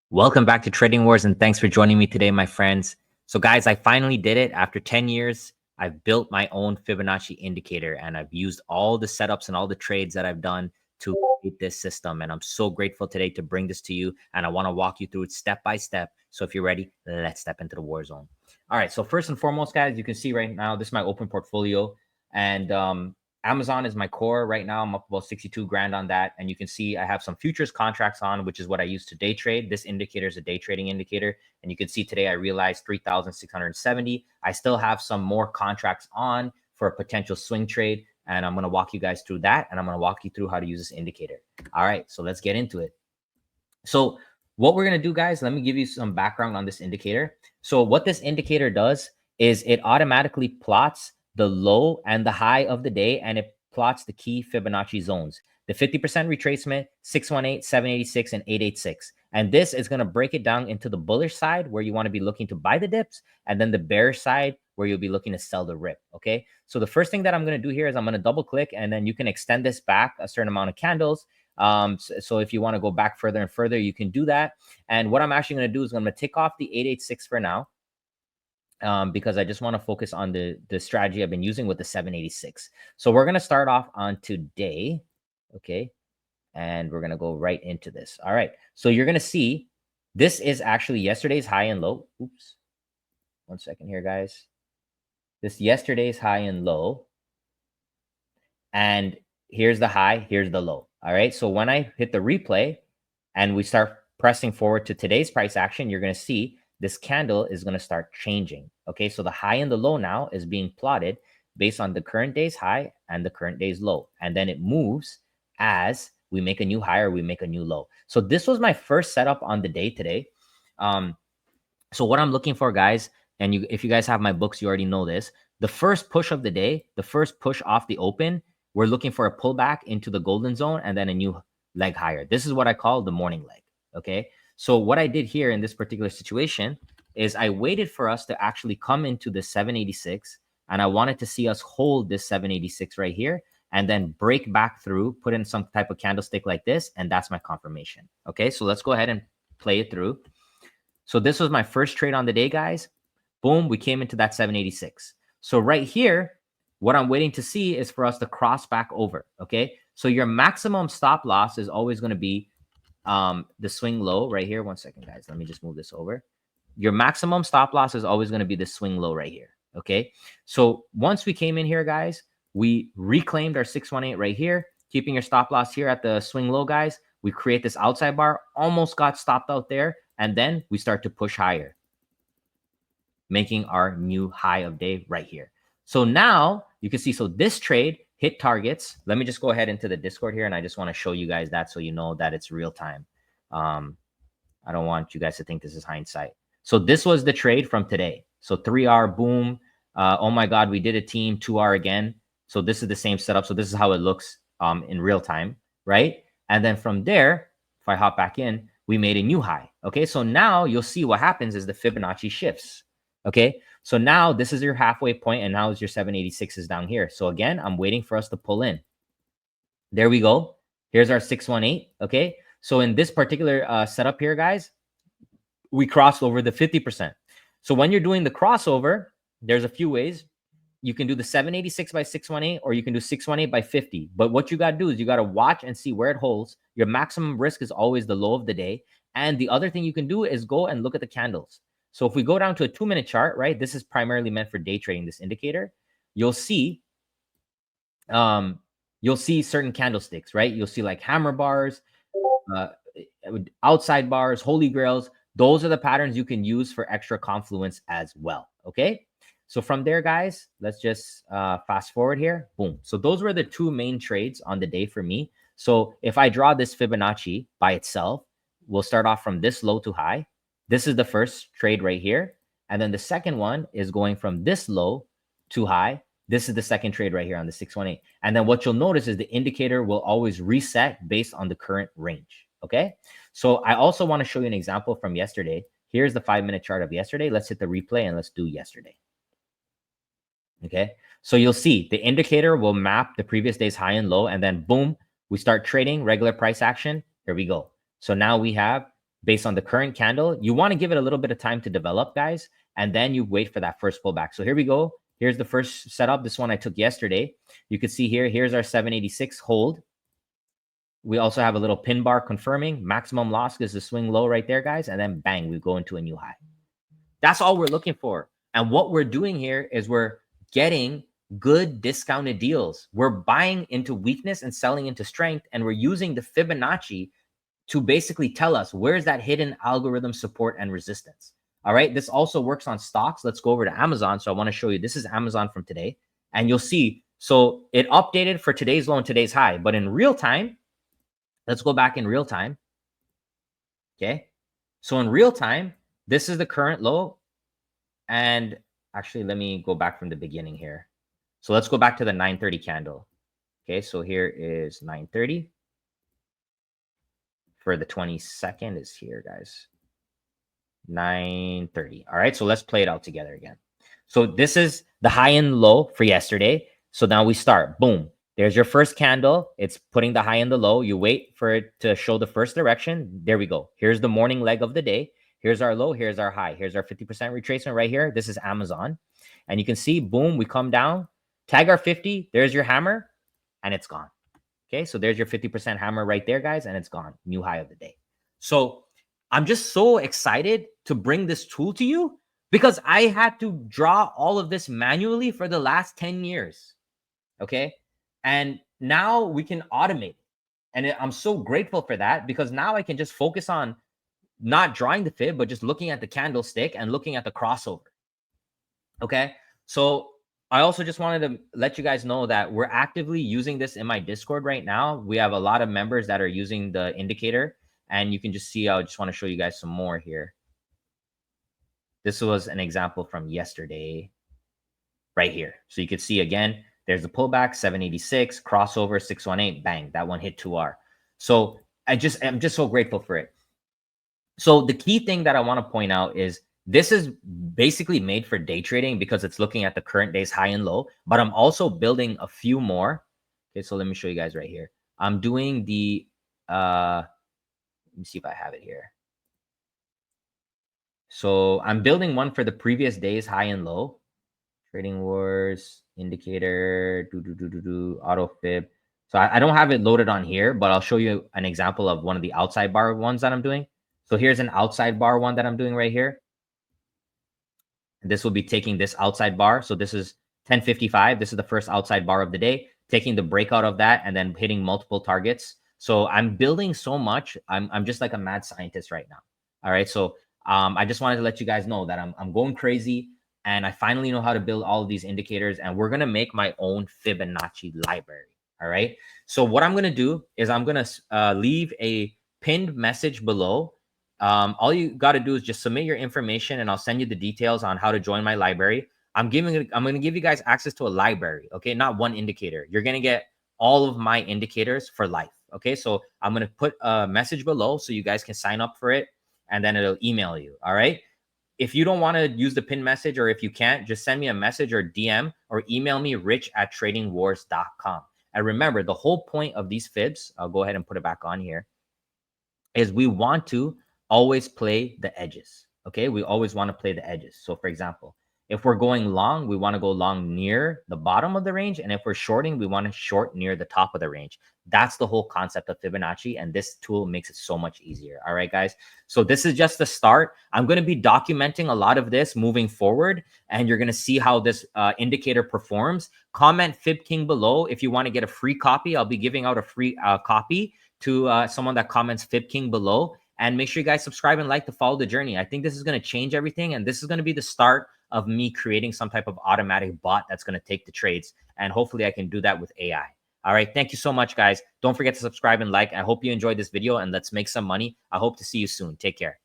Welcome back to Trading Wars, and thanks for joining me today, my friends. So, guys, I finally did it. After 10 years, I've built my own Fibonacci indicator, and I've used all the setups and all the trades that I've done to create this system. And I'm so grateful today to bring this to you, and I want to walk you through it step by step. So if you're ready, let's step into the war zone. All right, so first and foremost, guys, you can see right now, this is my open portfolio, and Amazon is my core right now. I'm up about 62 grand on that. And you can see I have some futures contracts on, which is what I use to day trade. This indicator is a day trading indicator. And you can see today I realized 3,670. I still have some more contracts on for a potential swing trade. And I'm going to walk you guys through that. And I'm going to walk you through how to use this indicator. All right, so let's get into it. So what we're going to do, guys, let me give you some background on this indicator. So what this indicator does is it automatically plots the low and the high of the day, and it plots the key Fibonacci zones, the 50% retracement, 618, 786, and 886. And this is going to break it down into the bullish side where you want to be looking to buy the dips, and then the bearish side where you'll be looking to sell the rip. Okay. So the first thing that I'm going to do here is I'm going to double click, and then you can extend this back a certain amount of candles. So if you want to go back further and further, you can do that. And what I'm actually going to do is I'm going to take off the 886 for now. Because I just want to focus on the strategy I've been using with the 786. So we're going to start off on today. Okay. And we're going to go right into this. All right. So you're going to see this is actually yesterday's high and low. Oops. 1 second here, guys. This yesterday's high and low. And here's the high. Here's the low. All right. So when I hit the replay and we start pressing forward to today's price action, you're going to see this candle is going to start changing. Okay, so the high and the low now is being plotted based on the current day's high and the current day's low. And then it moves as we make a new high or we make a new low. So this was my first setup on the day today. So what I'm looking for, guys, and if you guys have my books, you already know this. The first push of the day, the first push off the open, we're looking for a pullback into the golden zone and then a new leg higher. This is what I call the morning leg. Okay. So what I did here in this particular situation is I waited for us to actually come into the 786, and I wanted to see us hold this 786 right here and then break back through, put in some type of candlestick like this, and that's my confirmation. Okay, so let's go ahead and play it through. So this was my first trade on the day, guys. Boom, we came into that 786. So right here, what I'm waiting to see is for us to cross back over. Okay, so your maximum stop loss is always going to be the swing low right here. 1 second, guys. Let me just move this over. Your maximum stop loss is always going to be the swing low right here. Okay. So once we came in here, guys, we reclaimed our 618 right here, keeping your stop loss here at the swing low, guys. We create this outside bar, almost got stopped out there. And then we start to push higher, making our new high of day right here. So now you can see, so this trade hit targets. Let me just go ahead into the Discord here, and I just want to show you guys that so you know that it's real time. I don't want you guys to think this is hindsight. So this was the trade from today. So 3R, boom. Oh my God, we did a team, 2R again. So this is the same setup. So this is how it looks in real time, right? And then from there, if I hop back in, we made a new high. Okay, so now you'll see what happens is the Fibonacci shifts. Okay, so now this is your halfway point, and now is your 786 is down here. So again, I'm waiting for us to pull in. There we go. Here's our 618. Okay, so in this particular setup here, guys, we crossed over the 50%. So when you're doing the crossover, there's a few ways. You can do the 786 by 618, or you can do 618 by 50. But what you got to do is you got to watch and see where it holds. Your maximum risk is always the low of the day. And the other thing you can do is go and look at the candles. So if we go down to a 2-minute chart, right, this is primarily meant for day trading, this indicator, you'll see certain candlesticks, right? You'll see like hammer bars, outside bars, holy grails. Those are the patterns you can use for extra confluence as well. Okay. So from there, guys, let's just fast forward here. Boom. So those were the two main trades on the day for me. So if I draw this Fibonacci by itself, we'll start off from this low to high. This is the first trade right here. And then the second one is going from this low to high. This is the second trade right here on the 618. And then what you'll notice is the indicator will always reset based on the current range. Okay. So I also want to show you an example from yesterday. Here's the 5-minute chart of yesterday. Let's hit the replay and let's do yesterday. Okay. So you'll see the indicator will map the previous day's high and low, and then boom, we start trading regular price action. Here we go. So now we have based on the current candle. You want to give it a little bit of time to develop, guys, and then you wait for that first pullback. So here we go. Here's the first setup. This one I took yesterday. You can see here, here's our 786 hold. We also have a little pin bar confirming maximum loss is the swing low right there, guys. And then bang, we go into a new high. That's all we're looking for. And what we're doing here is we're getting good discounted deals. We're buying into weakness and selling into strength. And we're using the Fibonacci to basically tell us where's that hidden algorithm support and resistance. All right. This also works on stocks. Let's go over to Amazon. So I want to show you, this is Amazon from today. And you'll see, so it updated for today's low and today's high, but in real time, let's go back in real time. Okay. So in real time, this is the current low. And actually, let me go back from the beginning here. So let's go back to the 930 candle. Okay. So here is 930 for the 22nd is here, guys. 930. All right. So let's play it out together again. So this is the high and low for yesterday. So now we start. Boom. There's your first candle. It's putting the high and the low. You wait for it to show the first direction. There we go. Here's the morning leg of the day. Here's our low. Here's our high. Here's our 50% retracement right here. This is Amazon. And you can see, boom, we come down, tag our 50. There's your hammer and it's gone. Okay. So there's your 50% hammer right there, guys. And it's gone. New high of the day. So I'm just so excited to bring this tool to you because I had to draw all of this manually for the last 10 years. Okay. And now we can automate it. And I'm so grateful for that because now I can just focus on not drawing the fib, but just looking at the candlestick and looking at the crossover. Okay. So I also just wanted to let you guys know that we're actively using this in my Discord right now. We have a lot of members that are using the indicator. And you can just see, I just want to show you guys some more here. This was an example from yesterday right here. So you could see again, there's the pullback, 786, crossover, 618, bang, that one hit 2R. So I'm just so grateful for it. So the key thing that I want to point out is this is basically made for day trading because it's looking at the current day's high and low, but I'm also building a few more. Okay, so let me show you guys right here. I'm doing the, let me see if I have it here. So I'm building one for the previous day's high and low. Trading Wars, indicator, auto fib. So I don't have it loaded on here, but I'll show you an example of one of the outside bar ones that I'm doing. So here's an outside bar one that I'm doing right here. And this will be taking this outside bar. So this is 1055. This is the first outside bar of the day, taking the breakout of that and then hitting multiple targets. So I'm building so much. I'm just like a mad scientist right now. All right. So I just wanted to let you guys know that I'm going crazy and I finally know how to build all of these indicators and we're going to make my own Fibonacci library. All right. So what I'm going to do is I'm going to leave a pinned message below. All you got to do is just submit your information and I'll send you the details on how to join my library. I'm going to give you guys access to a library. Okay. Not one indicator. You're going to get all of my indicators for life. Okay. So I'm going to put a message below so you guys can sign up for it and then it'll email you. All right. If you don't want to use the pin message or if you can't, just send me a message or DM or email me rich@tradingwars.com. And remember, the whole point of these fibs, I'll go ahead and put it back on here, is we want to always play the edges. Okay. We always want to play the edges. So for example, if we're going long, we want to go long near the bottom of the range. And if we're shorting, we want to short near the top of the range. That's the whole concept of Fibonacci. And this tool makes it so much easier. All right, guys. So this is just the start. I'm going to be documenting a lot of this moving forward. And you're going to see how this indicator performs. Comment Fib King below if you want to get a free copy. I'll be giving out a free copy to someone that comments Fib King below. And make sure you guys subscribe and like to follow the journey. I think this is going to change everything. And this is going to be the start of me creating some type of automatic bot that's going to take the trades. And hopefully I can do that with AI. All right. Thank you so much, guys. Don't forget to subscribe and like. I hope you enjoyed this video and let's make some money. I hope to see you soon. Take care.